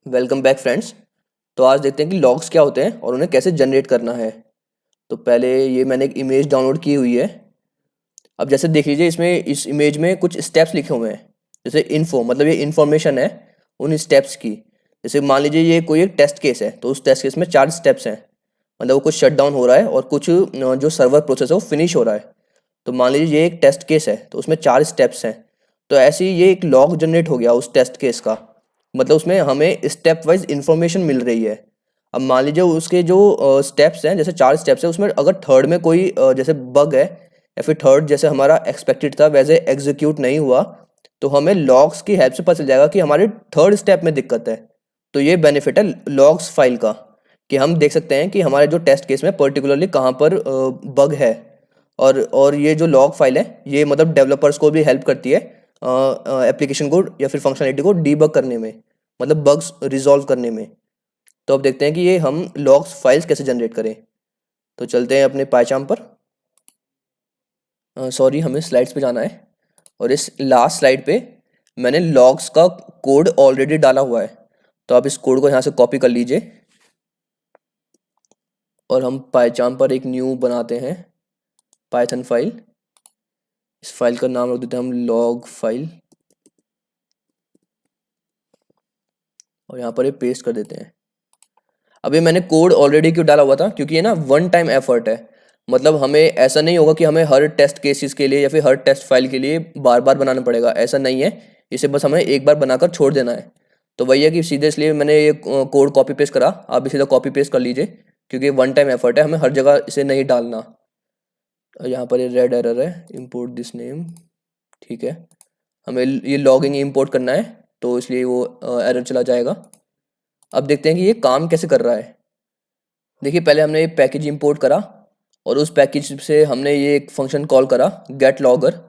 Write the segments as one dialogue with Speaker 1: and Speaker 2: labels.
Speaker 1: Welcome back friends. तो आज देखते हैं कि लॉग्स क्या होते हैं और उन्हें कैसे जनरेट करना है। तो पहले ये मैंने एक इमेज डाउनलोड की हुई है। अब जैसे देख लीजिए, इसमें इस इमेज में कुछ स्टेप्स लिखे हुए हैं। जैसे इन्फो मतलब ये इन्फॉर्मेशन है उन स्टेप्स की। जैसे मान लीजिए ये कोई एक टेस्ट केस है, तो उस टेस्ट केस में 4 स्टेप्स हैं। मतलब वो कुछ शट डाउन हो रहा है और कुछ जो सर्वर प्रोसेस है वो फिनिश हो रहा है। तो मान लीजिए ये एक टेस्ट केस है, तो उसमें 4 स्टेप्स हैं। तो ऐसे ही ये एक लॉग जनरेट हो गया उस टेस्ट केस का। मतलब उसमें हमें स्टेप वाइज इंफॉर्मेशन मिल रही है। अब मान लीजिए उसके जो स्टेप्स हैं, जैसे 4 स्टेप्स हैं, उसमें अगर थर्ड में कोई जैसे बग है, या फिर थर्ड जैसे हमारा एक्सपेक्टेड था वैसे एग्जीक्यूट नहीं हुआ, तो हमें लॉग्स की हेल्प से पता चल जाएगा कि हमारे थर्ड स्टेप में दिक्कत है। तो ये बेनिफिट है लॉग्स फाइल का, कि हम देख सकते हैं कि हमारे जो टेस्ट केस में पर्टिकुलरली कहाँ पर बग है। और ये जो लॉग फाइल है, ये मतलब डेवलपर्स को भी हेल्प करती है एप्लीकेशन को या फिर फंक्शनलिटी को डीबग करने में, मतलब बग्स रिजॉल्व करने में। तो अब देखते हैं कि ये हम लॉग्स फाइल्स कैसे जनरेट करें। तो चलते हैं अपने पाइचाम पर। सॉरी, हमें स्लाइड्स पे जाना है। और इस लास्ट स्लाइड पे मैंने लॉग्स का कोड ऑलरेडी डाला हुआ है। तो आप इस कोड को यहाँ से कॉपी कर लीजिए और हम पाइचाम पर एक न्यू बनाते हैं पाइथन फाइल। इस फाइल का नाम रख देते हैं हम लॉग फाइल, और यहाँ पर ये पेस्ट कर देते हैं। अभी मैंने कोड ऑलरेडी क्यों डाला हुआ था, क्योंकि ये ना वन टाइम एफर्ट है। मतलब हमें ऐसा नहीं होगा कि हमें हर टेस्ट केसेस के लिए या फिर हर टेस्ट फाइल के लिए बार बार बनाना पड़ेगा, ऐसा नहीं है। इसे बस हमें एक बार बनाकर छोड़ देना है। तो वही है कि सीधे इसलिए मैंने ये कोड कॉपी पेस्ट करा। आप भी सीधा कॉपी पेस्ट कर लीजिए, क्योंकि वन टाइम एफर्ट है, हमें हर जगह इसे नहीं डालना। यहाँ पर ये रेड एरर है, इम्पोर्ट दिस नेम। ठीक है, हमें ये लॉगिंग इंपोर्ट करना है, तो इसलिए वो एरर चला जाएगा। अब देखते हैं कि ये काम कैसे कर रहा है। देखिए, पहले हमने ये पैकेज इंपोर्ट करा और उस पैकेज से हमने ये एक फंक्शन कॉल करा गेट लॉगर।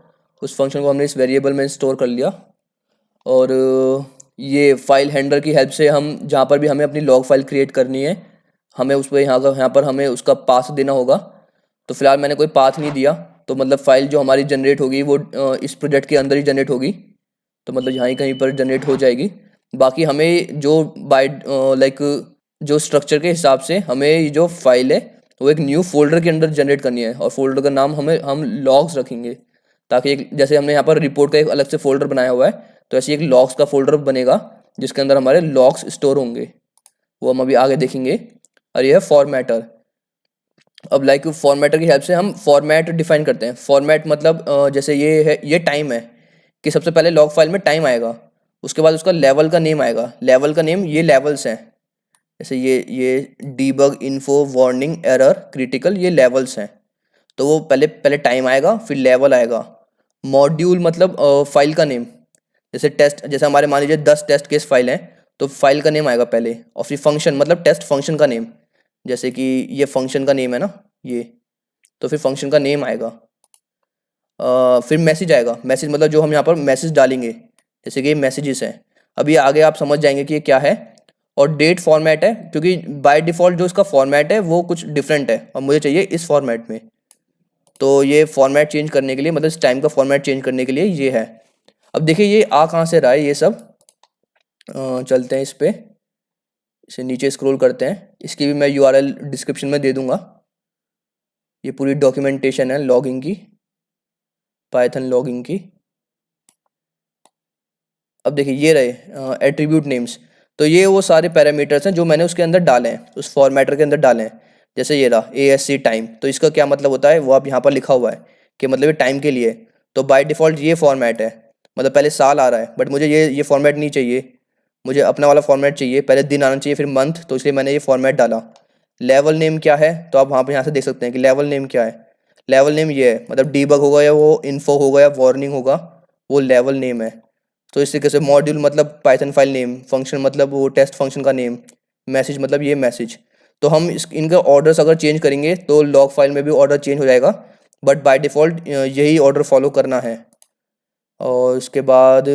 Speaker 1: उस फंक्शन को हमने इस वेरिएबल में स्टोर कर लिया। और ये फाइल हैंडलर की हेल्प से हम जहाँ पर भी हमें अपनी लॉग फाइल क्रिएट करनी है, हमें उस पर यहाँ पर हमें उसका पाथ देना होगा। तो फिलहाल मैंने कोई पाथ नहीं दिया, तो मतलब फाइल जो हमारी जनरेट होगी वो इस प्रोजेक्ट के अंदर ही जनरेट होगी। तो मतलब यहाँ ही कहीं पर जनरेट हो जाएगी। बाकी हमें जो बाय लाइक जो स्ट्रक्चर के हिसाब से हमें ये जो फाइल है वो एक न्यू फोल्डर के अंदर जनरेट करनी है, और फोल्डर का नाम हम लॉग्स रखेंगे। ताकि एक जैसे हमने यहाँ पर रिपोर्ट का एक अलग से फोल्डर बनाया हुआ है, तो ऐसे एक लॉग्स का फोल्डर बनेगा जिसके अंदर हमारे लॉग्स स्टोर होंगे। वो हम अभी आगे देखेंगे। और ये है फॉर्मेटर। अब लाइक फॉर्मेटर की हेल्प से हम फॉर्मेट डिफाइन करते हैं। फॉर्मेट मतलब जैसे ये है, ये टाइम है कि सबसे पहले लॉग फाइल में टाइम आएगा, उसके बाद उसका लेवल का नेम आएगा। लेवल का नेम, ये लेवल्स हैं। जैसे ये debug, info, warning, error, critical, ये लेवल्स हैं। तो वो पहले पहले टाइम आएगा, फिर लेवल आएगा। मॉड्यूल मतलब फाइल का नेम। जैसे टेस्ट, जैसे हमारे मान लीजिए 10 टेस्ट केस फाइल हैं, तो फाइल का नेम आएगा पहले। और फिर फंक्शन मतलब टेस्ट फंक्शन का नेम। जैसे कि ये फंक्शन का नेम है ना, ये, तो फिर फंक्शन का नेम आएगा। फिर मैसेज आएगा। मैसेज मतलब जो हम यहाँ पर मैसेज डालेंगे, जैसे कि ये मैसेजेस हैं। अब ये आगे आप समझ जाएंगे कि ये क्या है। और डेट फॉर्मेट है, क्योंकि बाय डिफ़ॉल्ट जो इसका फॉर्मेट है वो कुछ डिफरेंट है और मुझे चाहिए इस फॉर्मेट में। तो ये फॉर्मेट चेंज करने के लिए, मतलब इस टाइम का फॉर्मेट चेंज करने के लिए ये है। अब देखिए ये आ कहाँ से रहा है ये सब। चलते हैं इस पे, इसे नीचे स्क्रॉल करते हैं। इसकी भी मैं यूआरएल डिस्क्रिप्शन में दे दूंगा। ये पूरी डॉक्यूमेंटेशन है लॉगिंग की, पाइथन लॉगिंग की। अब देखिए ये रहे एट्रीब्यूट नेम्स। तो ये वो सारे पैरामीटर्स हैं जो मैंने उसके अंदर डाले हैं, उस फॉर्मेटर के अंदर डाले हैं। जैसे ये रहा ASC टाइम, तो इसका क्या मतलब होता है वो आप यहाँ पर लिखा हुआ है कि मतलब ये टाइम के लिए। तो बाय डिफ़ॉल्ट ये फॉर्मेट है, मतलब पहले साल आ रहा है, बट मुझे ये फॉर्मेट नहीं चाहिए। मुझे अपना वाला फॉर्मेट चाहिए, पहले दिन आना चाहिए फिर मंथ, तो इसलिए मैंने ये फॉर्मेट डाला। लेवल नेम क्या है, तो आप वहाँ पर यहाँ से देख सकते हैं कि लेवल नेम क्या है। लेवल नेम ये है, मतलब डीबग होगा या वो इन्फो होगा या वार्निंग होगा, वो लेवल नेम है। तो इस तरीके से मॉड्यूल मतलब पाइथन फाइल नेम, फंक्शन मतलब वो टेस्ट फंक्शन का नेम, मैसेज मतलब ये मैसेज। तो हम इनका ऑर्डर्स अगर चेंज करेंगे तो लॉग फाइल में भी ऑर्डर चेंज हो जाएगा, बट बाय डिफ़ॉल्ट यही ऑर्डर फॉलो करना है। और उसके बाद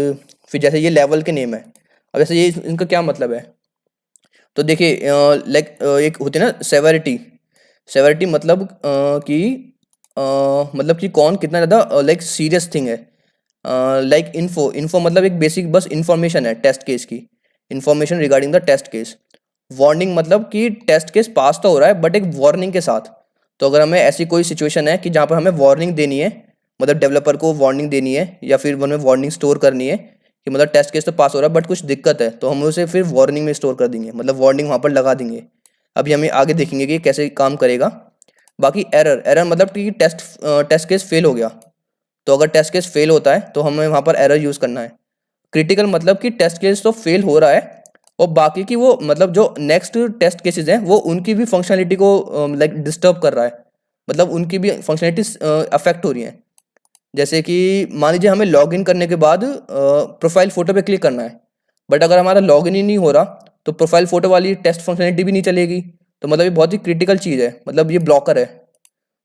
Speaker 1: फिर जैसे ये लेवल के नेम है। अब जैसे ये इनका क्या मतलब है, तो देखिए लाइक एक होती है ना सेवेरिटी। सेवेरिटी मतलब मतलब कि कौन कितना ज़्यादा लाइक सीरियस थिंग है। लाइक इन्फो, इन्फो मतलब एक बेसिक बस इंफॉर्मेशन है टेस्ट केस की। Information regarding the test case. Warning मतलब कि टेस्ट केस पास तो हो रहा है बट एक वार्निंग के साथ। तो अगर हमें ऐसी कोई सिचुएशन है कि जहाँ पर हमें वार्निंग देनी है, मतलब डेवलपर को वार्निंग देनी है या फिर हमें वार्निंग स्टोर करनी है कि मतलब टेस्ट केस तो पास हो रहा है बट कुछ दिक्कत है, तो हम उसे फिर वार्निंग में स्टोर कर देंगे, मतलब वार्निंग वहाँ पर लगा देंगे। अभी हमें आगे देखेंगे कि कैसे काम करेगा। बाकी एरर, एरर मतलब कि टेस्ट केस फेल हो गया, तो अगर टेस्ट केस फेल होता है तो हमें वहाँ पर एरर यूज़ करना है। क्रिटिकल मतलब कि टेस्ट केस तो फेल हो रहा है और बाकी की वो मतलब जो नेक्स्ट टेस्ट केसेस हैं वो उनकी भी फंक्शनलिटी को लाइक डिस्टर्ब कर रहा है, मतलब उनकी भी फंक्शनलिटी अफेक्ट हो रही है। जैसे कि मान लीजिए हमें लॉगिन करने के बाद प्रोफाइल फ़ोटो पे क्लिक करना है, बट अगर हमारा लॉगिन ही नहीं हो रहा तो प्रोफाइल फ़ोटो वाली टेस्ट फंक्शनलिटी भी नहीं चलेगी। तो मतलब ये बहुत ही क्रिटिकल चीज़ है, मतलब ये ब्लॉकर है।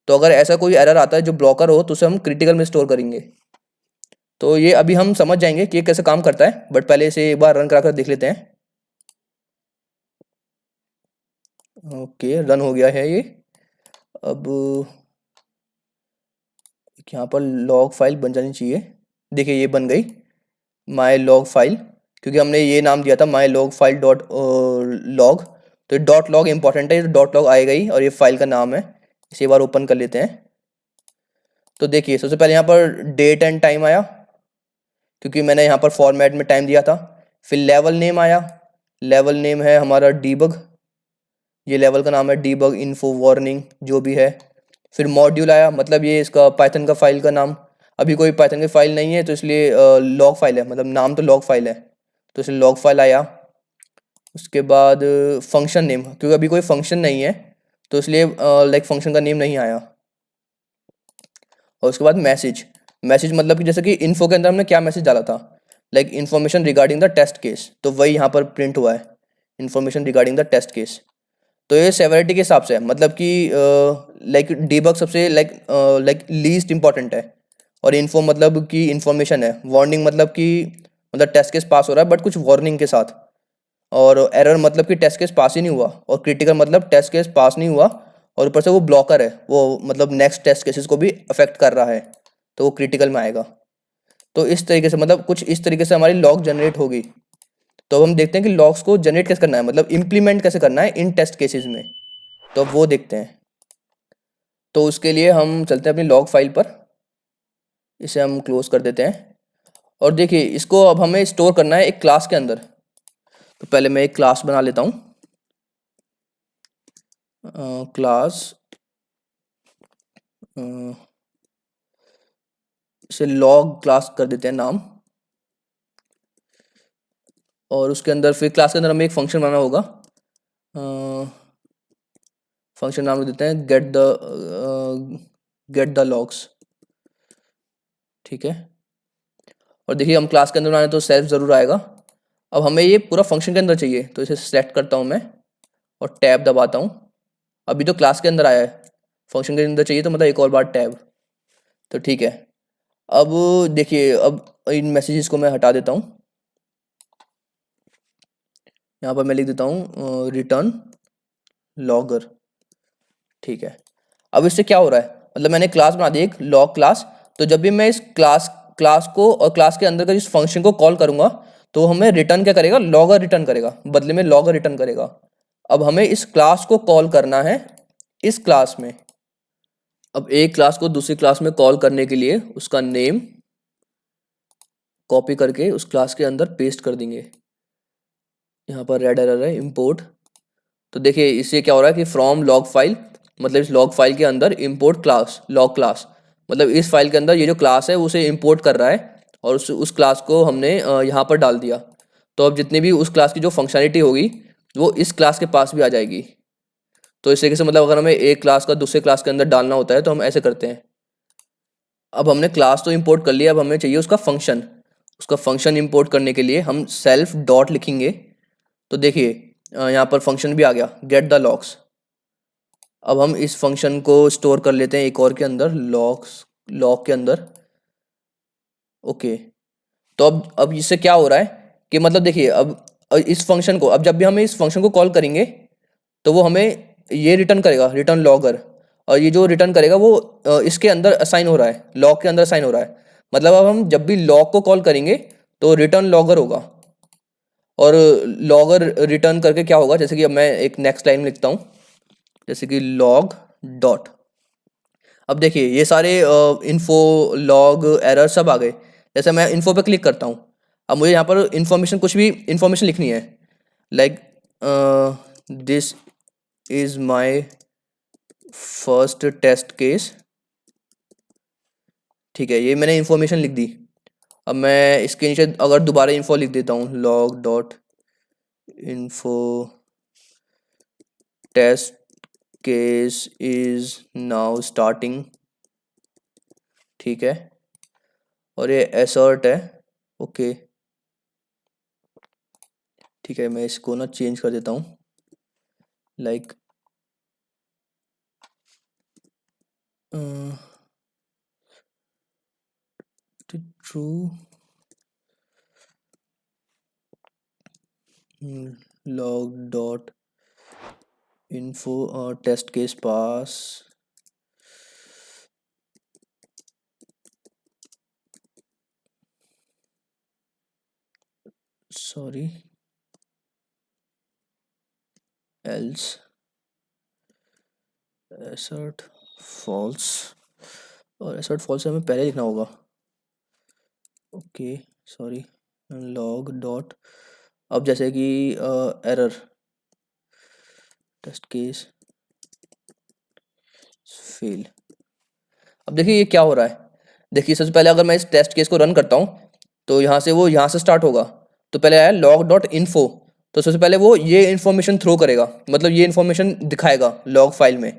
Speaker 1: तो अगर ऐसा कोई एरर आता है जो ब्लॉकर हो तो उसे हम क्रिटिकल में स्टोर करेंगे। तो ये अभी हम समझ जाएंगे कि ये कैसे काम करता है, बट पहले इसे एक बार रन करा कर देख लेते हैं। ओके, रन हो गया है ये। अब यहाँ पर लॉग फाइल बन जानी चाहिए। देखिए ये बन गई माई लॉग फाइल, क्योंकि हमने ये नाम दिया था माई लॉग फाइल डॉट लॉग। तो डॉट लॉग इंपॉर्टेंट है, डॉट लॉग आएगा ही और ये फाइल का नाम है। इसे एक बार ओपन कर लेते हैं। तो देखिए सबसे पहले यहाँ पर डेट एंड टाइम आया, क्योंकि मैंने यहाँ पर फॉर्मेट में टाइम दिया था। फिर लेवल नेम आया, लेवल नेम है हमारा डीबग, ये लेवल का नाम है, डीबग इन्फो वार्निंग जो भी है। फिर मॉड्यूल आया, मतलब ये इसका पाइथन का फाइल का नाम। अभी कोई पाइथन की फाइल नहीं है तो इसलिए लॉग फाइल है, मतलब नाम तो लॉग फाइल है तो इसलिए लॉग फाइल आया। उसके बाद फंक्शन नेम, क्योंकि अभी कोई फंक्शन नहीं है तो इसलिए लाइक फंक्शन का नेम नहीं आया। और उसके बाद मैसेज, मैसेज मतलब कि जैसे कि इन्फो के अंदर हमने क्या मैसेज डाला था, like information regarding the test case, तो वही यहाँ पर प्रिंट हुआ है, information regarding the test case. तो ये सेवरिटी के हिसाब से है, मतलब कि लाइक डीबग सबसे लाइक लीस्ट इंपॉर्टेंट है, और इन्फो मतलब कि इन्फॉर्मेशन है, वार्निंग मतलब कि मतलब टेस्ट केस पास हो रहा है बट कुछ वार्निंग के साथ, और एरर मतलब कि टेस्ट केस पास ही नहीं हुआ, और क्रिटिकल मतलब टेस्ट केस पास नहीं हुआ और ऊपर से वो ब्लॉकर है, वो मतलब नेक्स्ट टेस्ट केसेस को भी अफेक्ट कर रहा है, तो वो क्रिटिकल में आएगा। तो इस तरीके से मतलब कुछ इस तरीके से हमारी लॉग जनरेट होगी। तो अब हम देखते हैं कि लॉग्स को जनरेट कैसे करना है, मतलब इम्प्लीमेंट कैसे करना है इन टेस्ट केसेस में, तो अब वो देखते हैं। तो उसके लिए हम चलते हैं अपनी लॉग फाइल पर, इसे हम क्लोज कर देते हैं। और देखिए इसको अब हमें स्टोर करना है एक क्लास के अंदर। तो पहले मैं एक क्लास बना लेता हूँ, क्लास, इसे लॉग क्लास कर देते हैं नाम। और उसके अंदर फिर क्लास के अंदर हमें एक फंक्शन बनाना होगा, फंक्शन नाम देते हैं गेट द लॉग्स, ठीक है। और देखिए हम क्लास के अंदर बनाने तो सेल्फ ज़रूर आएगा। अब हमें ये पूरा फंक्शन के अंदर चाहिए, तो इसे सेलेक्ट करता हूँ मैं और टैब दबाता हूँ। अभी तो क्लास के अंदर आया है, फंक्शन के अंदर चाहिए तो मतलब एक और बार टैब, तो ठीक है। अब देखिए अब इन मैसेजेस को मैं हटा देता हूँ, यहाँ पर मैं लिख देता हूँ रिटर्न लॉगर, ठीक है। अब इससे क्या हो रहा है, मतलब मैंने क्लास बना दी एक लॉग क्लास, तो जब भी मैं इस क्लास को और क्लास के अंदर का इस फंक्शन को कॉल करूंगा तो हमें रिटर्न क्या करेगा, लॉगर रिटर्न करेगा, बदले में लॉगर रिटर्न करेगा। अब हमें इस क्लास को कॉल करना है इस क्लास में। अब एक क्लास को दूसरी क्लास में कॉल करने के लिए उसका नेम कॉपी करके उस क्लास के अंदर पेस्ट कर देंगे। यहाँ पर रेड एरर है इंपोर्ट, तो देखिए इससे क्या हो रहा है कि फ्रॉम लॉग फाइल, मतलब इस लॉग फाइल के अंदर इंपोर्ट क्लास लॉग क्लास, मतलब इस फाइल के अंदर ये जो क्लास है उसे इंपोर्ट कर रहा है और उस क्लास को हमने यहाँ पर डाल दिया। तो अब जितनी भी उस क्लास की जो फंक्शनलिटी होगी वो इस क्लास के पास भी आ जाएगी। तो इस तरीके से मतलब अगर हमें एक क्लास का दूसरे क्लास के अंदर डालना होता है तो हम ऐसे करते हैं। अब हमने क्लास तो इंपोर्ट कर लिया, अब हमें चाहिए उसका फंक्शन। उसका फंक्शन इंपोर्ट करने के लिए हम सेल्फ डॉट लिखेंगे। तो देखिए यहाँ पर फंक्शन भी आ गया गेट द लॉग्स। अब हम इस फंक्शन को स्टोर कर लेते हैं एक और के अंदर, लॉग के अंदर, ओके। तो अब इससे क्या हो रहा है कि मतलब देखिए अब इस फंक्शन को, अब जब भी हम इस फंक्शन को कॉल करेंगे तो वो हमें ये रिटर्न करेगा, रिटर्न लॉगर, और ये जो रिटर्न करेगा वो इसके अंदर असाइन हो रहा है, लॉग के अंदर असाइन हो रहा है। मतलब अब हम जब भी लॉग को कॉल करेंगे तो रिटर्न लॉगर होगा। और लॉगर रिटर्न करके क्या होगा, जैसे कि अब मैं एक नेक्स्ट लाइन में लिखता हूँ, जैसे कि लॉग डॉट। अब देखिए ये सारे इन्फो लॉग एरर सब आ गए। जैसे मैं इन्फो पे क्लिक करता हूँ, अब मुझे यहाँ पर इन्फॉर्मेशन, कुछ भी इन्फॉर्मेशन लिखनी है, like this is my first test case. ठीक है, ये मैंने इन्फॉर्मेशन लिख दी। अब मैं इसके नीचे अगर दोबारा इन्फो लिख देता हूँ, log dot info test case is now starting. ठीक है, और ये एसर्ट है। ओके ठीक है, मैं इसको ना चेंज कर देता हूँ, like true log dot info test case pass sorry else assert false, और assert false हमें पहले लिखना होगा। ओके सॉरी, log dot, अब जैसे कि एरर टेस्ट केस फेल। अब देखिए ये क्या हो रहा है, देखिए सबसे पहले अगर मैं इस टेस्ट केस को रन करता हूँ तो यहाँ से वो यहाँ से स्टार्ट होगा, तो पहले आया log डॉट इन्फो, तो सबसे पहले वो ये इन्फॉर्मेशन थ्रो करेगा, मतलब ये इन्फॉर्मेशन दिखाएगा लॉग फाइल में।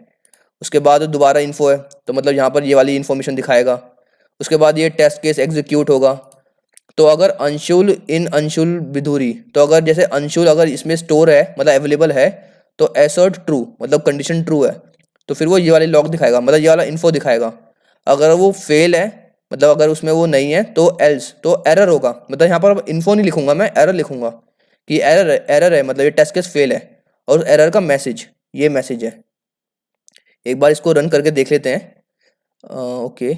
Speaker 1: उसके बाद दोबारा इन्फो है, तो मतलब यहाँ पर ये वाली इन्फॉर्मेशन दिखाएगा। उसके बाद ये टेस्ट केस एग्जीक्यूट होगा। तो अगर अंशुल इन अंशुल विधुरी, तो अगर जैसे अंशुल अगर इसमें स्टोर है मतलब अवेलेबल है, तो एसर्ट ट्रू मतलब कंडीशन ट्रू है, तो फिर वो ये वाली लॉग दिखाएगा, मतलब ये वाला इन्फो दिखाएगा। अगर वो फेल है, मतलब अगर उसमें वो नहीं है, तो एल्स तो एरर होगा, मतलब यहाँ पर इन्फो नहीं लिखूंगा, मैं एरर लिखूंगा कि एरर है, मतलब ये टेस्ट केस फेल है, और एरर का मैसेज ये मैसेज है। एक बार इसको रन करके देख लेते हैं। ओके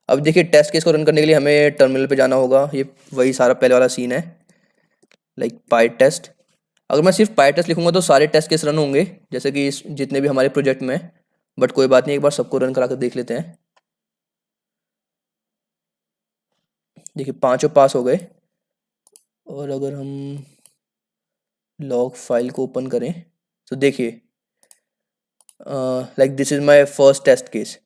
Speaker 1: अब देखिए टेस्ट केस को रन करने के लिए हमें टर्मिनल पे जाना होगा, ये वही सारा पहले वाला सीन है, लाइक पाई टेस्ट। अगर मैं सिर्फ पाई टेस्ट लिखूंगा तो सारे टेस्ट केस रन होंगे, जैसे कि इस जितने भी हमारे प्रोजेक्ट में, बट कोई बात नहीं, एक बार सबको रन करा कर देख लेते हैं। देखिए पांचों पास हो गए। और अगर हम लॉग फाइल को ओपन करें तो देखिए like this is my first test case.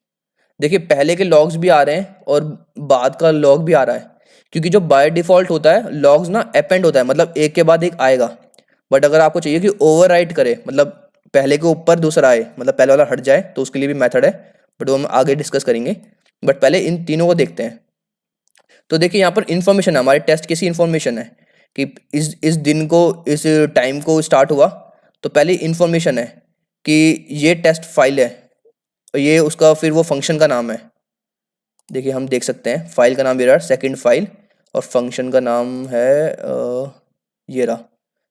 Speaker 1: देखिए पहले के लॉग्स भी आ रहे हैं और बाद का लॉग भी आ रहा है, क्योंकि जो बाय डिफॉल्ट होता है लॉग्स ना अपेंड होता है, मतलब एक के बाद एक आएगा। बट अगर आपको चाहिए कि ओवरराइट करे, मतलब पहले के ऊपर दूसरा आए, मतलब पहले वाला हट जाए, तो उसके लिए भी मेथड है, बट वो हम आगे डिस्कस करेंगे। बट पहले इन तीनों को देखते हैं। तो देखिए यहाँ पर इन्फॉर्मेशन है, हमारे टेस्ट कैसी इन्फॉर्मेशन है कि इस दिन को, इस टाइम को स्टार्ट हुआ, तो पहले इन्फॉर्मेशन है कि ये टेस्ट फाइल है, और ये उसका फिर वो फंक्शन का नाम है। देखिए हम देख सकते हैं फाइल का नाम ये रहा सेकंड फाइल, और फंक्शन का नाम है ये रहा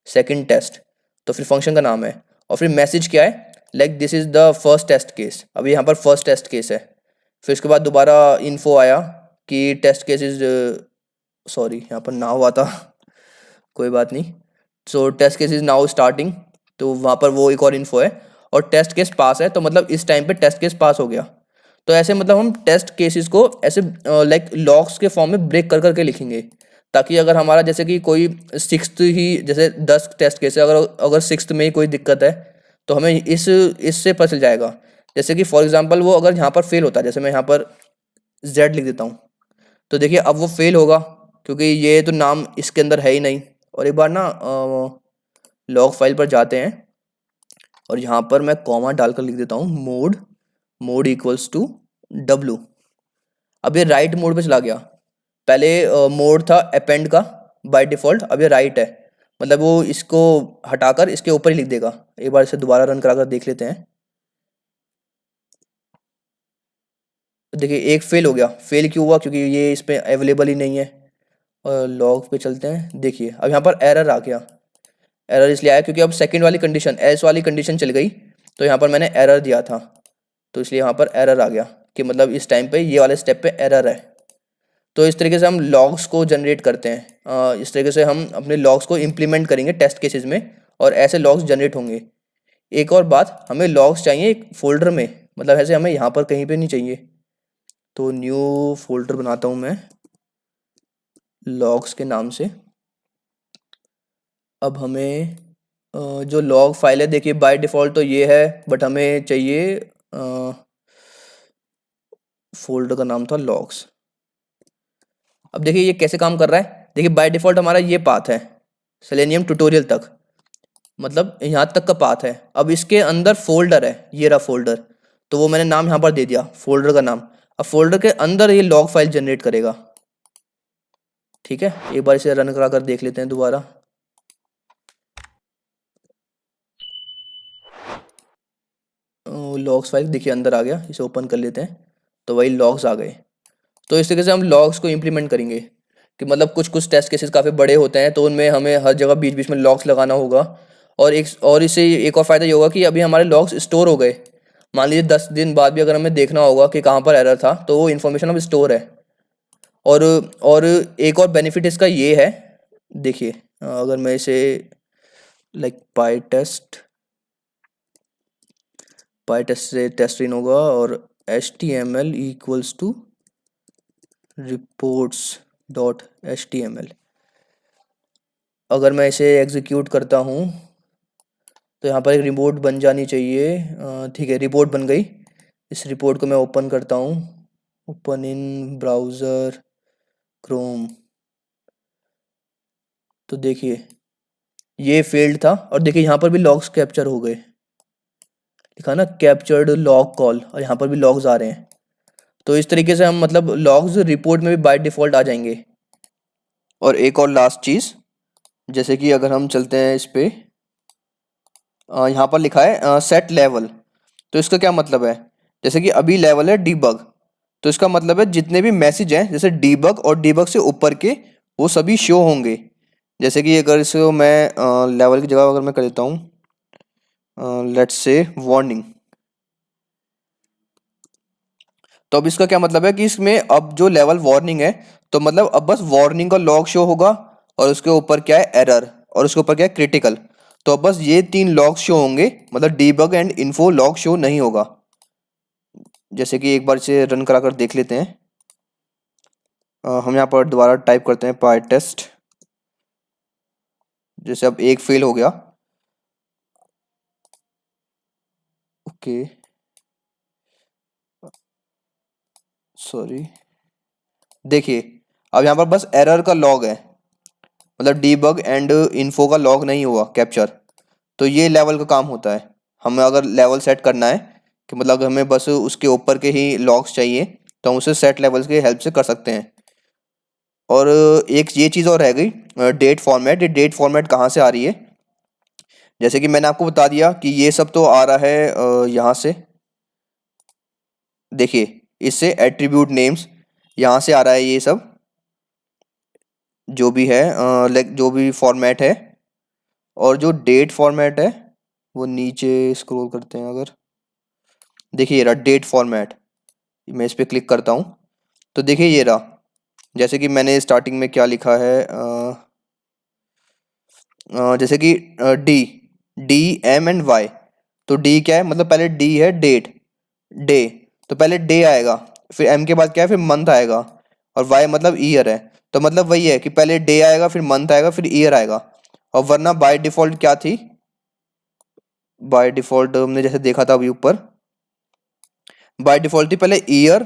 Speaker 1: सेकंड टेस्ट, तो फिर फंक्शन का नाम है। और फिर मैसेज क्या है, like this is the first test case, अब यहाँ पर फर्स्ट टेस्ट केस है। फिर उसके बाद दोबारा इन्फो आया कि टेस्ट केस इज, सॉरी यहाँ पर ना हुआ था कोई बात नहीं। So test case is now starting, तो वहाँ पर वो एक और इन्फो है। और टेस्ट केस पास है, तो मतलब इस टाइम पे टेस्ट केस पास हो गया। तो ऐसे मतलब हम टेस्ट केसेस को ऐसे लाइक लॉग्स के फॉर्म में ब्रेक कर करके लिखेंगे, ताकि अगर हमारा जैसे कि कोई सिक्स्थ ही, जैसे 10 टेस्ट केस है, अगर अगर सिक्स्थ में ही कोई दिक्कत है, तो हमें इससे पता चल जाएगा। जैसे कि फॉर एग्जांपल वो अगर यहाँ पर फेल होता है, जैसे मैं यहाँ पर जेड लिख देता हूँ, तो देखिए अब वो फेल होगा, क्योंकि ये तो नाम इसके अंदर है ही नहीं। और एक बार ना लॉग फाइल पर जाते हैं, और यहाँ पर मैं कॉमा डालकर लिख देता हूँ mode, mode equals to W. अब ये राइट मोड पे चला गया, पहले मोड था अपेंड का बाय डिफॉल्ट, अब ये राइट है, मतलब वो इसको हटाकर इसके ऊपर ही लिख देगा। एक बार इसे दोबारा रन कराकर देख लेते हैं। देखिए एक फेल हो गया, फेल क्यों हुआ, क्योंकि ये इस पे अवेलेबल ही नहीं है। और लॉग पे चलते हैं, देखिए अब यहाँ पर एरर आ गया। एरर इसलिए आया क्योंकि अब सेकंड वाली कंडीशन, एल्स वाली कंडीशन चल गई, तो यहाँ पर मैंने एरर दिया था, तो इसलिए यहाँ पर एरर आ गया कि मतलब इस टाइम पे ये वाले स्टेप पे एरर है। तो इस तरीके से हम लॉग्स को जनरेट करते हैं। इस तरीके से हम अपने लॉग्स को इम्प्लीमेंट करेंगे टेस्ट केसेस में, और ऐसे लॉग्स जनरेट होंगे। एक और बात, हमें लॉग्स चाहिए एक फोल्डर में, मतलब ऐसे हमें यहाँ पर कहीं पे नहीं चाहिए। तो न्यू फोल्डर बनाता हूँ मैं लॉग्स के नाम से। अब हमें जो लॉग फाइल है, देखिए बाय डिफ़ॉल्ट तो ये है, बट हमें चाहिए फोल्डर का नाम था लॉग्स। अब देखिए ये कैसे काम कर रहा है। देखिए बाय डिफ़ॉल्ट हमारा ये पाथ है सेलेनियम ट्यूटोरियल तक, मतलब यहाँ तक का पाथ है। अब इसके अंदर फोल्डर है, ये रहा फोल्डर, तो वो मैंने नाम यहाँ पर दे दिया, फोल्डर का नाम। अब फोल्डर के अंदर ये लॉग फाइल जनरेट करेगा। ठीक है, एक बार इसे रन करा कर देख लेते हैं दोबारा। लॉग्स फाइल देखिए अंदर आ गया, इसे ओपन कर लेते हैं, तो वही लॉग्स आ गए। तो इस तरीके से हम लॉग्स को इम्प्लीमेंट करेंगे कि मतलब कुछ कुछ टेस्ट केसेस काफ़ी बड़े होते हैं, तो उनमें हमें हर जगह बीच बीच में लॉग्स लगाना होगा। और इससे एक और फ़ायदा ये होगा कि अभी हमारे लॉग्स स्टोर हो गए। मान लीजिए 10 दिन बाद भी अगर हमें देखना होगा कि कहाँ पर एरर था, तो वो इन्फॉर्मेशन अब स्टोर है। और और एक और बेनिफिट इसका ये है, देखिए अगर मैं इसे लाइक पाई टेस्ट से टेस्ट इन होगा, और HTML इक्वल्स टू reports.html। अगर मैं इसे एग्जीक्यूट करता हूँ तो यहाँ पर एक रिपोर्ट बन जानी चाहिए। ठीक है, रिपोर्ट बन गई। इस रिपोर्ट को मैं ओपन करता हूँ, ओपन इन ब्राउज़र क्रोम। तो देखिए ये फेल्ड था, और देखिए यहाँ पर भी लॉग्स कैप्चर हो गए, लिखा ना कैप्चर्ड लॉग कॉल, और यहाँ पर भी लॉग्स आ रहे हैं। तो इस तरीके से हम मतलब लॉग्स रिपोर्ट में भी बाय डिफ़ॉल्ट आ जाएंगे। और एक और लास्ट चीज़, जैसे कि अगर हम चलते हैं इस पे, यहाँ पर लिखा है सेट लेवल। तो इसका क्या मतलब है, जैसे कि अभी लेवल है डीबग, तो इसका मतलब है जितने भी मैसेज हैं जैसे डीबग और डीबग से ऊपर के, वो सभी शो होंगे। जैसे कि अगर इसको मैं लेवल की जगह अगर मैं कर देता हूँ लेट्स से वार्निंग, तो अब इसका क्या मतलब है कि इसमें अब जो लेवल वार्निंग है, तो मतलब अब बस वार्निंग का लॉग शो होगा, और उसके ऊपर क्या है एरर, और उसके ऊपर क्या है क्रिटिकल। तो अब बस ये 3 लॉग शो होंगे, मतलब debug and info log show नहीं होगा। जैसे कि एक बार इसे रन करा कर देख लेते हैं। हम यहाँ पर दोबारा टाइप करते हैं पाई टेस्ट। जैसे अब एक फेल हो गया, ओके सॉरी। देखिए अब यहाँ पर बस एरर का लॉग है, मतलब डीबग एंड इन्फो का लॉग नहीं हुआ कैप्चर। तो ये लेवल का काम होता है। हमें अगर लेवल सेट करना है कि मतलब हमें बस उसके ऊपर के ही लॉग्स चाहिए, तो हम उसे सेट लेवल्स की हेल्प से कर सकते हैं। और एक ये चीज़ और रह गई, डेट फॉर्मेट। ये डेट फॉर्मेट कहाँ से आ रही है, जैसे कि मैंने आपको बता दिया कि ये सब तो आ रहा है यहाँ से। देखिए इससे एट्रीब्यूट नेम्स यहाँ से आ रहा है, ये सब जो भी है लाइक जो भी फॉर्मेट है। और जो डेट फॉर्मेट है वो नीचे स्क्रॉल करते हैं अगर, देखिए ये रहा डेट फॉर्मेट। मैं इस पर क्लिक करता हूँ, तो देखिए ये रहा। जैसे कि मैंने स्टार्टिंग में क्या लिखा है, जैसे कि D D M and Y. तो डी क्या है, मतलब पहले डी है डेट, डे, तो पहले डे आएगा, फिर एम के बाद क्या है, फिर मंथ आएगा, और वाई मतलब ईयर है। तो मतलब वही है कि पहले डे आएगा, फिर मंथ आएगा, फिर ईयर आएगा। और वरना बाय डिफ़ॉल्ट क्या थी, बाय डिफ़ॉल्ट हमने जैसे देखा था अभी ऊपर, बाय डिफ़ॉल्ट थी पहले ईयर,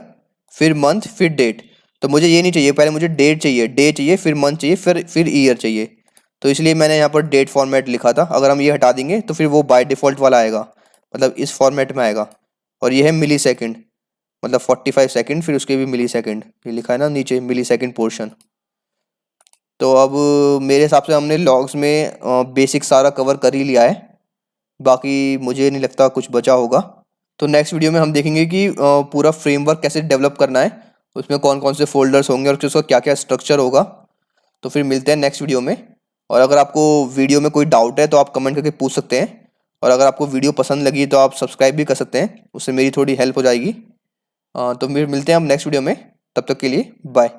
Speaker 1: फिर मंथ, फिर डेट। तो मुझे ये नहीं चाहिए, पहले मुझे डेट चाहिए, डे चाहिए, फिर मंथ चाहिए, फिर ईयर चाहिए। तो इसलिए मैंने यहाँ पर डेट फॉर्मेट लिखा था। अगर हम ये हटा देंगे तो फिर वो बाय डिफ़ॉल्ट वाला आएगा, मतलब इस फॉर्मेट में आएगा। और ये है मिली सेकेंड, मतलब 45 सेकेंड, फिर उसके भी मिली सेकेंड, ये लिखा है ना नीचे मिली सेकेंड पोर्शन। तो अब मेरे हिसाब से हमने लॉग्स में बेसिक सारा कवर कर ही लिया है, बाकी मुझे नहीं लगता कुछ बचा होगा। तो नेक्स्ट वीडियो में हम देखेंगे कि पूरा फ्रेमवर्क कैसे डेवलप करना है, उसमें कौन कौन से फोल्डर्स होंगे और उसका क्या क्या स्ट्रक्चर होगा। तो फिर मिलते हैं नेक्स्ट वीडियो में। और अगर आपको वीडियो में कोई डाउट है तो आप कमेंट करके पूछ सकते हैं, और अगर आपको वीडियो पसंद लगी तो आप सब्सक्राइब भी कर सकते हैं, उससे मेरी थोड़ी हेल्प हो जाएगी। तो फिर मिलते हैं हम नेक्स्ट वीडियो में, तब तक के लिए बाय।